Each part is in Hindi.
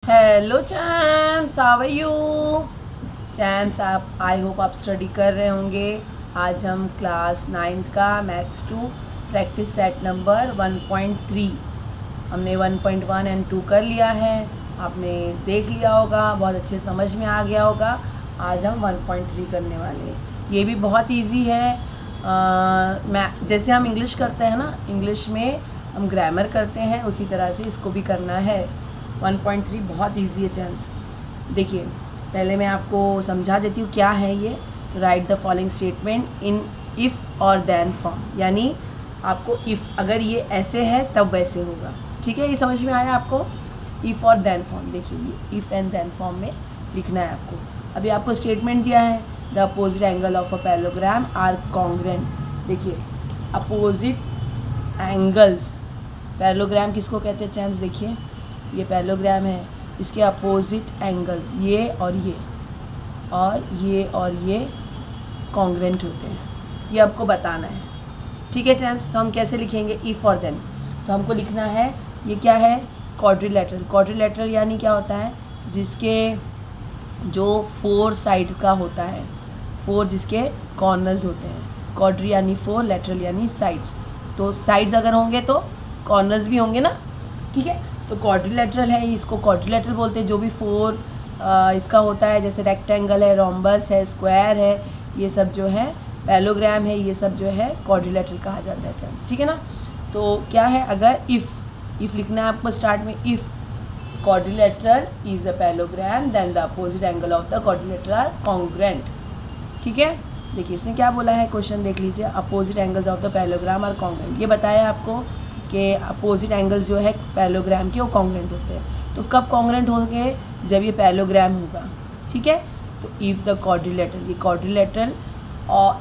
Hello champs, how are you champs? आप आई होप आप स्टडी कर रहे होंगे। आज हम क्लास 9th का मैथ्स 2 प्रैक्टिस सेट नंबर 1.3 हमने 1.1 एंड 2 कर लिया है। आपने देख लिया होगा, बहुत अच्छे समझ में आ गया होगा। आज हम 1.3 करने वाले हैं। ये भी बहुत इजी है। जैसे हम इंग्लिश करते हैं ना, इंग्लिश में हम ग्रामर करते हैं, उसी तरह से इसको भी करना है। 1.3 बहुत इजी है चैम्स। देखिए, पहले मैं आपको समझा देती हूँ क्या है ये। तो right the following statement in if और देन फॉर्म, यानी आपको इफ़ अगर ये ऐसे है तब वैसे होगा। ठीक है, ये समझ में आया आपको? इफ़ और देन फॉर्म, देखिए ये इफ़ एंड देन फॉर्म में लिखना है आपको। अभी आपको स्टेटमेंट दिया है, the opposite angle of a parallelogram are congruent. देखिए, अपोजिट एंगल्स, पैरेललोग्राम किसको कहते हैं चैम्स? देखिए, ये पैरेललोग्राम है, इसके अपोजिट एंगल्स ये और ये और ये और ये कॉन्ग्रुएंट होते हैं। ये आपको बताना है। ठीक है चैम्स? तो हम कैसे लिखेंगे इफ़ और देन? तो हमको लिखना है, ये क्या है? क्वाड्रिलेटरल। क्वाड्रिलेटरल यानी क्या होता है? जिसके जो 4 साइड का होता है, 4 जिसके कॉर्नर्स होते हैं। क्वाड्री यानी 4, लेटरल यानी साइड्स। तो साइड्स अगर होंगे तो कॉर्नर्स भी होंगे ना। ठीक है, तो क्वाड्रिलेटरल है, इसको क्वाड्रिलेटरल बोलते हैं। जो भी 4 इसका होता है, जैसे रेक्टेंगल है, रोम्बस है, स्क्वायर है, ये सब जो है पैरेललोग्राम है, ये सब जो है क्वाड्रिलेटरल कहा जाता है चैम्स। ठीक है ना? तो क्या है, अगर इफ़ लिखना है आपको स्टार्ट में, if quadrilateral is a parallelogram then the opposite angle of the quadrilateral are congruent। ठीक है, देखिए इसने क्या बोला है, क्वेश्चन देख लीजिए। Opposite angles of the parallelogram are congruent. ये बताया आपको कि अपोजिट एंगल्स जो है पैरेललोग्राम के वो कॉन्ग्रुएंट होते हैं। तो कब कॉन्ग्रुएंट होंगे? जब ये पैरेललोग्राम होगा। ठीक है, तो इफ द क्वाड्रिलेटरल, ये quadrilateral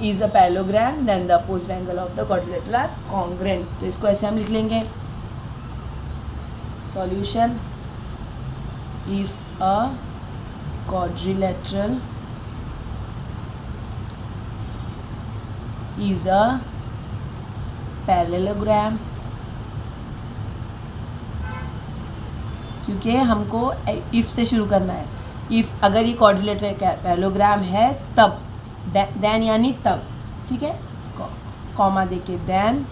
is a parallelogram then the opposite angle of the quadrilateral are congruent. तो इसको ऐसे हम लिख लेंगे, solution, if a quadrilateral is a parallelogram, क्योंकि हमको इफ़ से शुरू करना है। इफ़ अगर ये क्वाड्रिलेटरल पैरेललोग्राम है तब, देन यानी तब। ठीक है, कॉमा देके देन,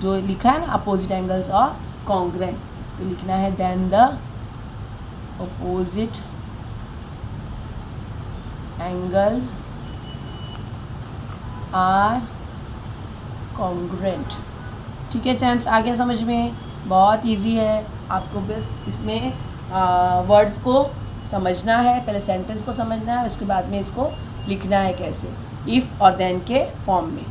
जो लिखा है ना अपोजिट एंगल्स और कॉन्ग्रुएंट, तो लिखना है then the opposite angles are congruent। ठीक है चैम्प्स, आ गया समझ में? बहुत इजी है। आपको बस इसमें वर्ड्स को समझना है, पहले सेंटेंस को समझना है, उसके बाद में इसको लिखना है कैसे, इफ़ और देन के फॉर्म में।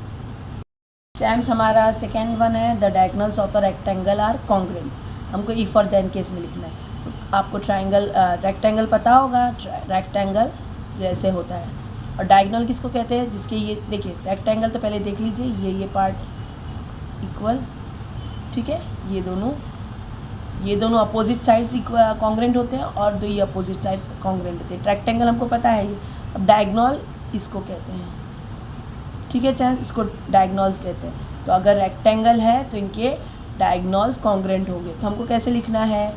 चैम्प्स, हमारा सेकेंड वन है, the diagonals of a rectangle are congruent. हमको इफ़ और देन केस में लिखना है। तो आपको ट्राइंगल, रेक्टेंगल पता होगा, रेक्टेंगल जैसे होता है। और डायगोनल किसको कहते हैं? जिसके ये देखिए, रेक्टेंगल तो पहले देख लीजिए, ये पार्ट इक्वल। ठीक है, ये दोनों अपोजिट साइड्स कॉन्ग्रुएंट होते हैं और ये अपोजिट साइड्स कॉन्ग्रुएंट होते हैं। रेक्टेंगल हमको पता है ये। अब डायगोनल इसको कहते हैं। ठीक है चैन, इसको डायगोनल्स कहते हैं। तो अगर रेक्टेंगल है तो इनके डायगोनल्स कॉन्ग्रुएंट होंगे। तो हमको कैसे लिखना है,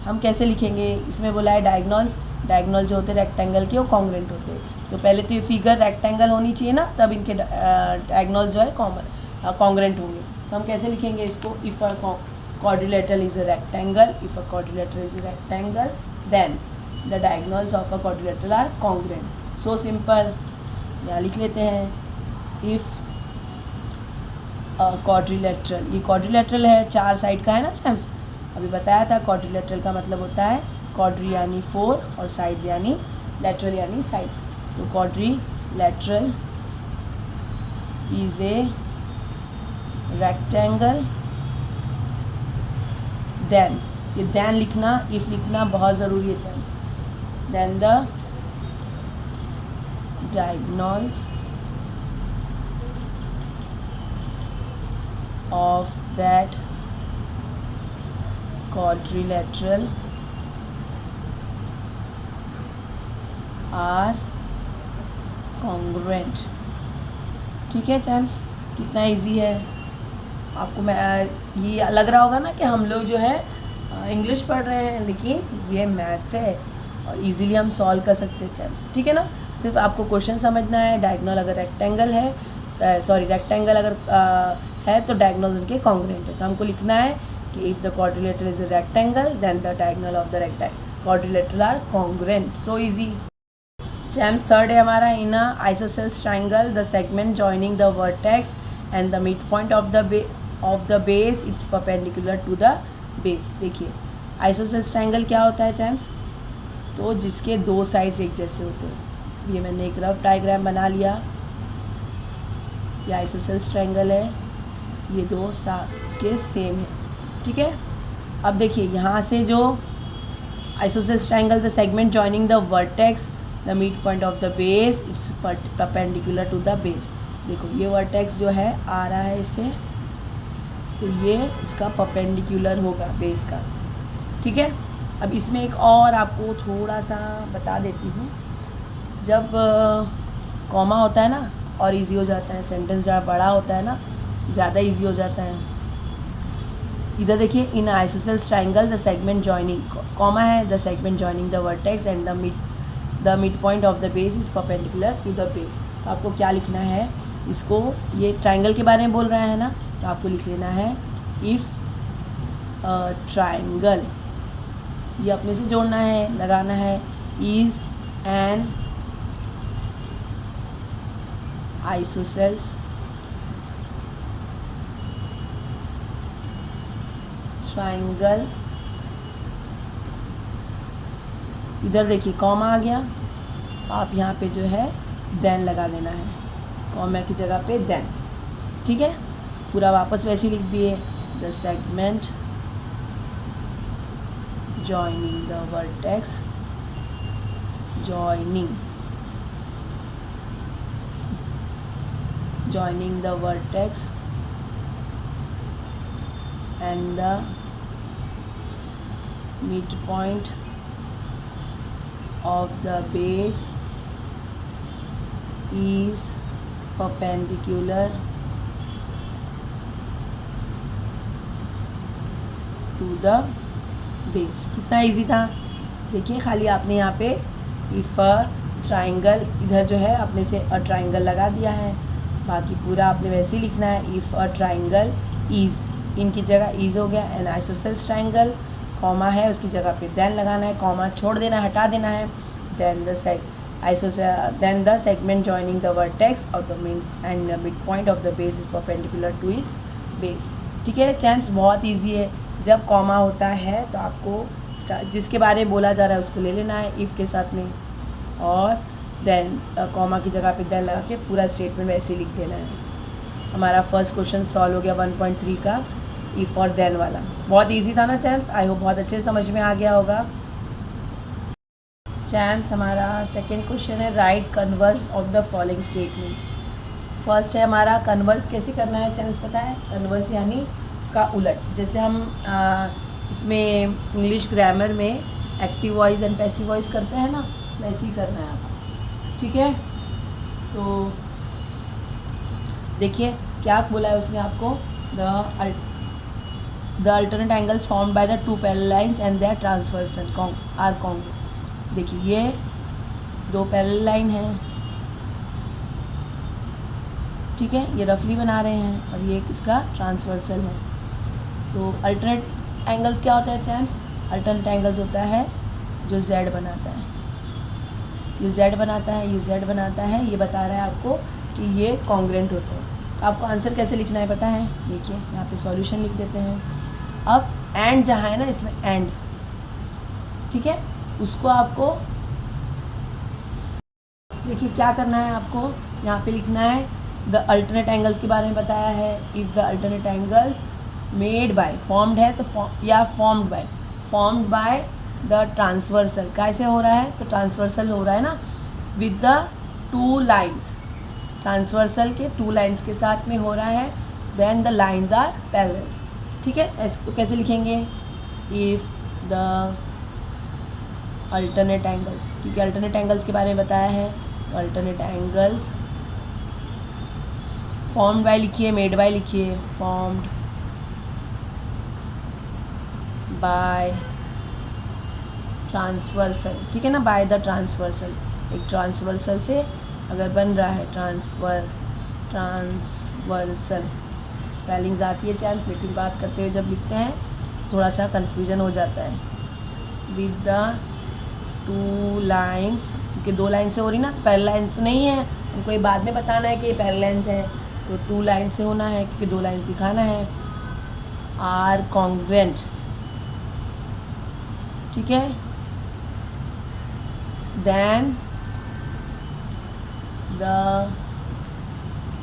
हम कैसे लिखेंगे? इसमें बोला है डायगोनल्स, डायगोनल जो होते हैं रेक्टेंगल के वो कॉन्ग्रुएंट होते हैं। तो पहले तो ये फिगर रेक्टेंगल होनी चाहिए ना, तब इनके डायगोनल्स जो है कॉन्ग्रुएंट होंगे। तो हम कैसे लिखेंगे इसको? If a quadrilateral is a rectangle, if a quadrilateral is a rectangle then the diagonals of a quadrilateral are congruent. So simple. यहाँ लिख लेते हैं, इफ़ क्वाड्रिलेटरल, ये क्वाड्रिलेटरल है, 4 साइड का है ना चैम्प्स। अभी बताया था क्वाड्रिलेटरल का मतलब होता है क्वाड्री यानी 4 और साइड्स यानी लेटरल यानी साइड्स। तो quadrilateral is a rectangle then, ये देन लिखना, इफ लिखना बहुत ज़रूरी है champs. Then the diagonals of that quadrilateral are congruent। ठीक है चैम्प्स, कितना इजी है आपको। मैं ये लग रहा होगा ना कि हम लोग जो है इंग्लिश पढ़ रहे हैं, लेकिन ये मैथ्स है और इजीली हम सॉल्व कर सकते हैं चैम्प्स, ठीक है ना। सिर्फ आपको क्वेश्चन समझना है। डायगोनल अगर रेक्टेंगल है, रेक्टेंगल अगर है तो डायगोनल उनके कॉन्ग्रुएंट है। तो हमको लिखना है कि if the quadrilateral is a rectangle then the diagonal of the quadrilateral are congruent. So easy. Champs third है हमारा, in a isosceles triangle the segment joining the vertex and the mid point of the base it's perpendicular to the base. देखिए आइसोसेल्स ट्राइंगल क्या होता है चैम्प्स, तो जिसके दो साइड्स एक जैसे होते हैं। ये मैंने एक रफ डायग्राम बना लिया, ये आइसोसेल्स ट्रायंगल है, ये दो इसके सेम है, ठीक है। अब देखिए यहाँ से जो isosceles triangle the segment joining the vertex the mid point of the base it's perpendicular to the base. देखो ये वर्टेक्स जो है आ रहा है इससे, तो ये इसका परपेंडिकुलर होगा बेस का, ठीक है। अब इसमें एक और आपको थोड़ा सा बता देती हूँ, जब कॉमा होता है ना और इजी हो जाता है, सेंटेंस ज़्यादा बड़ा होता है ना ज़्यादा इजी हो जाता है। इधर देखिए, in isosceles triangle the segment joining, comma है, the segment joining the vertex and the mid point of the base is perpendicular to the base. तो आपको क्या लिखना है, इसको ये ट्रायंगल के बारे में बोल रहा है ना, तो आपको लिख लेना है इफ़ ट्रायंगल, ये अपने से जोड़ना है, लगाना है, इज एन आइसोसेल्स ट्रायंगल। इधर देखिए कॉमा आ गया, तो आप यहाँ पे जो है देन लगा देना है, कॉमा की जगह पे देन, ठीक है। पूरा वापस वैसे ही लिख दिए, the segment joining the vertex, joining the vertex and the midpoint of the base is perpendicular to the base। कितना इजी था, देखिए खाली आपने यहाँ पे इफ़ अ ट्राइंगल, इधर जो है अपने से अ ट्राइंगल लगा दिया है, बाकी पूरा आपने वैसे ही लिखना है, इफ़ अ ट्राइंगल इज़, इनकी जगह इज़ हो गया, एन आइसोसेल्स ट्राइंगल, कॉमा है उसकी जगह पे देन लगाना है, कॉमा छोड़ देना है, हटा देना है, then the segment joining the vertex of the mid point of the base is perpendicular to its base, ठीक है। चैम्प्स बहुत ईजी है, जब कॉमा होता है तो आपको जिसके बारे में बोला जा रहा है उसको ले लेना है इफ़ के साथ में, और देन कॉमा की जगह पे देन लगा के पूरा स्टेटमेंट वैसे ही लिख देना है। हमारा फर्स्ट क्वेश्चन सॉल्व हो गया 1.3 का इफ़ और देन वाला। बहुत इजी था ना चैम्प्स, आई होप बहुत अच्छे समझ में आ गया होगा। चैम्प्स हमारा सेकंड क्वेश्चन है, right converse of the following statement. First है हमारा कन्वर्स कैसे करना है चैम्प्स, पता है, कन्वर्स यानी इसका उलट। जैसे हम इसमें इंग्लिश ग्रामर में active voice and passive voice करते हैं ना, वैसे ही करना है आपको, ठीक है। तो देखिए क्या बोला है उसने आपको, the alternate angles formed by the two parallel lines and their transversal are congruent. देखिए ये दो पैरेलल लाइन है, ठीक है, ये रफली बना रहे हैं और ये इसका ट्रांसवर्सल है। तो अल्टरनेट एंगल्स क्या होता है चैम्प्स, अल्टरनेट एंगल्स होता है जो जेड बनाता है, ये जेड बनाता है, ये जेड बनाता है, ये बता रहा है आपको कि ये कॉन्ग्रुएंट होता है। तो आपको आंसर कैसे लिखना है पता है, देखिए यहाँ पे सॉल्यूशन लिख देते हैं। अब एंड जहाँ है ना इसमें एंड, ठीक है, उसको आपको देखिए क्या करना है, आपको यहाँ पे लिखना है द अल्टरनेट एंगल्स के बारे में बताया है। If the alternate angles made bye, formed है तो फॉर्म्ड बाय द ट्रांसवर्सल, कैसे हो रहा है, तो ट्रांसवर्सल हो रहा है ना with the two lines, transversal के टू लाइन्स के साथ में हो रहा है, then the lines are parallel, ठीक है। इसको कैसे लिखेंगे, इफ़ द अल्टरनेट एंगल्स, क्योंकि अल्टरनेट एंगल्स के बारे में बताया है, तो अल्टरनेट एंगल्स फॉर्म्ड बाय लिखिए, मेड बाय लिखिए, फॉर्म्ड बाय ट्रांसवर्सल, ठीक है ना, बाय द ट्रांसवर्सल, एक ट्रांसवर्सल से अगर बन रहा है ट्रांसवर्सल, स्पेलिंग्स आती है चैम्स, लेकिन बात करते हुए जब लिखते हैं थोड़ा सा कन्फ्यूजन हो जाता है। विद द 2 लाइन्स, क्योंकि 2 लाइन से हो रही ना, तो पैरेलल लाइन्स तो नहीं है, उनको ये बाद में बताना है कि ये पैरेलल लाइन्स है, तो 2 लाइन से होना है क्योंकि 2 लाइन्स दिखाना है। आर कॉन्ग्रेंट, ठीक है, then the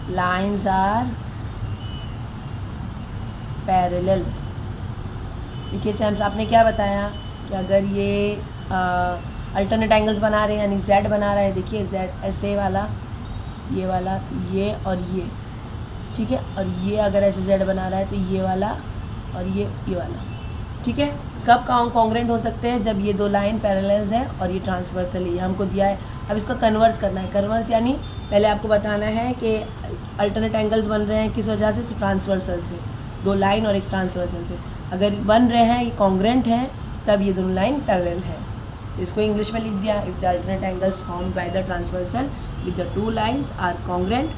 lines are parallel. देखिए चैम्स, आपने क्या बताया कि अगर ये अल्टरनेट एंगल्स बना रहे हैं, यानी जेड बना रहा है, देखिए जेड ऐसे वाला, ये और ये, ठीक है, और ये अगर ऐसे जेड बना रहा है तो ये वाला और ये वाला, ठीक है। कब कॉन्ग्रेंट हो सकते हैं? जब ये 2 लाइन पैरेलल्स हैं और ये ट्रांसवर्सल है, ये हमको दिया है। अब इसको कन्वर्स करना है। कन्वर्स यानी पहले आपको बताना है कि अल्टरनेट एंगल्स बन रहे हैं किस वजह से, तो ट्रांसवर्सल से, 2 लाइन और एक ट्रांसवर्सल से। अगर बन रहे हैं ये कॉन्ग्रेंट हैं तब ये दोनों लाइन पैरेलल है। तो इसको इंग्लिश में लिख दिया, if the alternate angles formed by the transversal with the 2 lines are congruent,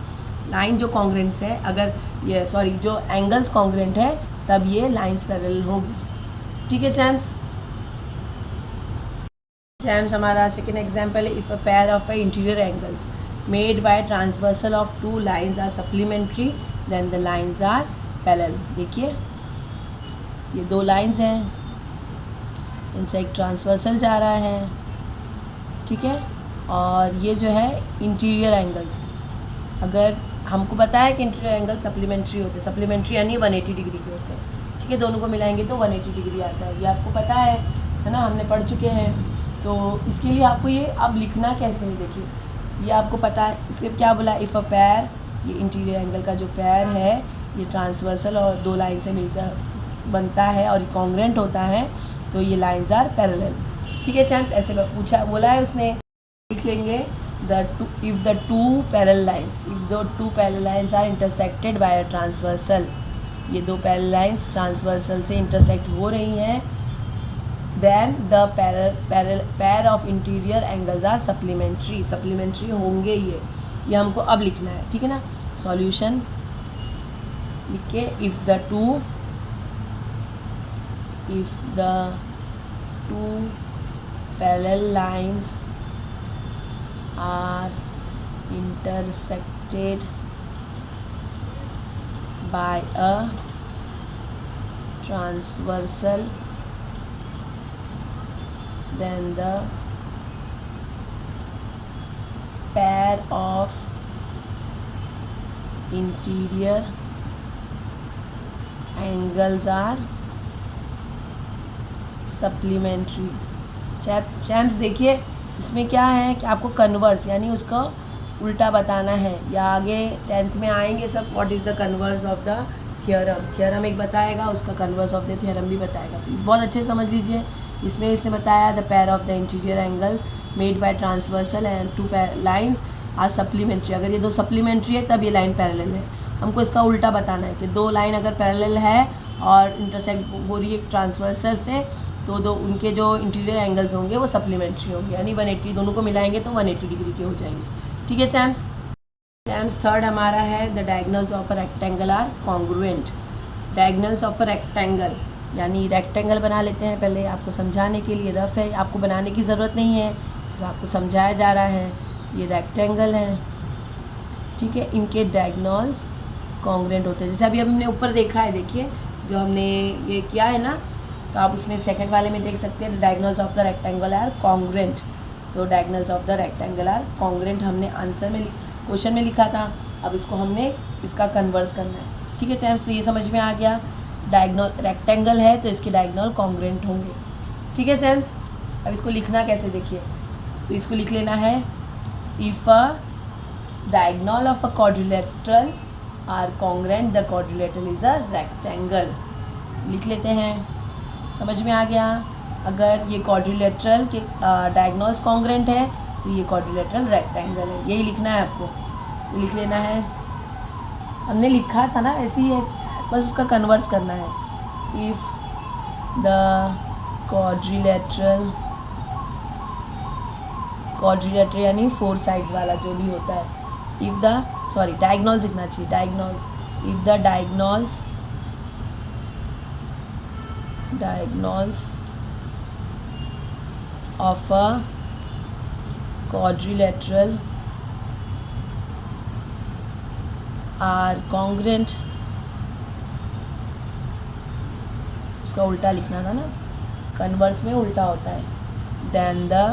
line जो कॉन्ग्रेंट्स है, अगर ये जो एंगल्स कॉन्ग्रेंट है तब ये लाइन्स पैरेलल होगी, ठीक है चैम्स। हमारा सेकेंड एग्जाम्पल है, if a pair of interior angles made by transversal of 2 lines are supplementary then the lines are parallel. देखिए ये 2 लाइन्स हैं, इनसे एक ट्रांसवर्सल जा रहा है, ठीक है, और ये जो है इंटीरियर एंगल्स, अगर हमको पता है कि इंटीरियर एंगल सप्लीमेंट्री होते हैं, सप्लीमेंट्री यानी 180 डिग्री के होते हैं, ठीक है, दोनों को मिलाएंगे तो 180 डिग्री आता है, ये आपको पता है ना, हमने पढ़ चुके हैं। तो इसके लिए आपको ये अब लिखना कैसे है, देखिए ये आपको पता है, इसके क्या बोला, इफ़ अ पेयर, ये इंटीरियर एंगल का जो पेयर है ये ट्रांसवर्सल और 2 लाइन से मिलकर बनता है और कॉन्ग्रेंट होता है, तो ये लाइन्स आर पैरेलल, ठीक है चैम्स। ऐसे बोला है उसने, लिख लेंगे if the two parallel lines are intersected by a transversal, ये 2 पैरेलल लाइन्स ट्रांसवर्सल से इंटरसेक्ट हो रही हैं, then the pair of interior angles are supplementary होंगे, ये हमको अब लिखना है, ठीक है ना। सॉल्यूशन लिख के, if the two parallel lines are intersected by a transversal, then the pair of interior angles are supplementary। Champs देखिए इसमें क्या है कि आपको कन्वर्स यानी उसका उल्टा बताना है, या आगे 10th में आएंगे सब, what is the converse of the theorem एक बताएगा, उसका कन्वर्स ऑफ द थियरम भी बताएगा। तो इस बहुत अच्छे से समझ लीजिए, इसमें इसने बताया the pair of the interior angles made by transversal and 2 lines are supplementary, अगर ये 2 सप्लीमेंट्री है तब ये लाइन पैरेलल है। हमको इसका उल्टा बताना है कि 2 लाइन अगर पैरेलल है और इंटरसेक्ट हो रही है ट्रांसवर्सल से, तो उनके जो इंटीरियर एंगल्स होंगे वो सप्लीमेंट्री होंगे, यानी 180, दोनों को मिलाएंगे तो 180 डिग्री के हो जाएंगे, ठीक है चैम्स। थर्ड हमारा है the diagonals of a rectangle are congruent. Diagonals of a rectangle यानी रेक्टेंगल बना लेते हैं, पहले आपको समझाने के लिए, रफ है, आपको बनाने की ज़रूरत नहीं है, सिर्फ आपको समझाया जा रहा है। ये रेक्टेंगल है, ठीक है, इनके डायगोनल्स कॉन्ग्रुएंट होते हैं, जैसे अभी हमने ऊपर देखा है, देखिए जो हमने ये किया है ना, तो आप उसमें सेकंड वाले में देख सकते हैं diagonals of the rectangle are congruent. तो diagonals of the rectangle are congruent हमने आंसर में क्वेश्चन में लिखा था, अब इसको हमने इसका कन्वर्स करना है, ठीक है चैम्प्स। तो ये समझ में आ गया, डायगोनल रेक्टेंगल है तो इसके डायगोनल कॉन्ग्रुएंट होंगे, ठीक है चैम्प्स। अब इसको लिखना कैसे, देखिए, तो इसको लिख लेना है, if a diagonal of a quadrilateral are congruent the quadrilateral is a rectangle. लिख लेते हैं, समझ में आ गया। अगर ये क्वाड्रिलेटरल के डायगोनल्स कॉन्ग्रुएंट है तो ये क्वाड्रिलेटरल रेक्टेंगल है, यही लिखना है आपको। तो लिख लेना है, हमने लिखा था ना ऐसे ही है, बस उसका कन्वर्स करना है। इफ़ द क्वाड्रिलेटरल यानी 4 साइड्स वाला जो भी होता है, इफ़ द डायगोनल्स लिखना चाहिए, diagonals, if the diagonals of a quadrilateral are congruent, उसका उल्टा लिखना था ना, कन्वर्स में उल्टा होता है, then the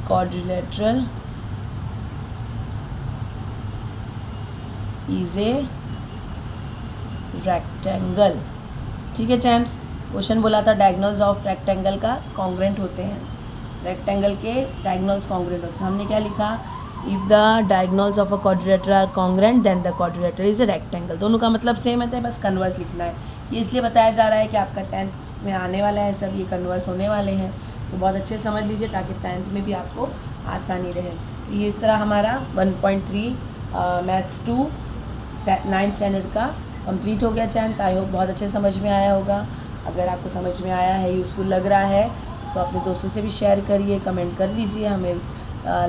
quadrilateral is a rectangle। ठीक है चैम्प्स, क्वेश्चन बोला था डायगोनल्स ऑफ रेक्टेंगल का कॉन्ग्रेंट होते हैं, रेक्टेंगल के डायगोनल्स कॉन्ग्रेंट होते हैं। हमने क्या लिखा, if the diagonals of a quadrilateral are congruent then the quadrilateral is a rectangle. दोनों का मतलब सेम है, बस कन्वर्स लिखना है। ये इसलिए बताया जा रहा है कि आपका 10th में आने वाला है, सब ये कन्वर्स होने वाले हैं, तो बहुत अच्छे से समझ लीजिए ताकि 10th में भी आपको आसानी रहे। तो ये इस तरह हमारा 1.3 मैथ्स 2 9th स्टैंडर्ड का कंप्लीट हो गया चैम्प्स। आई होप बहुत अच्छे समझ में आया होगा। अगर आपको समझ में आया है, यूज़फुल लग रहा है, तो अपने दोस्तों से भी शेयर करिए, कमेंट कर दीजिए, हमें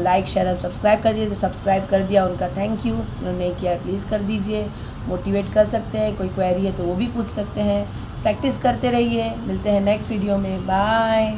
लाइक शेयर और सब्सक्राइब कर दीजिए। जो सब्सक्राइब कर दिया उनका थैंक यू, उन्होंने नहीं किया प्लीज़ कर दीजिए। मोटिवेट कर सकते हैं, कोई क्वेरी है तो वो भी पूछ सकते हैं। प्रैक्टिस करते रहिए, मिलते हैं नेक्स्ट वीडियो में, बाय।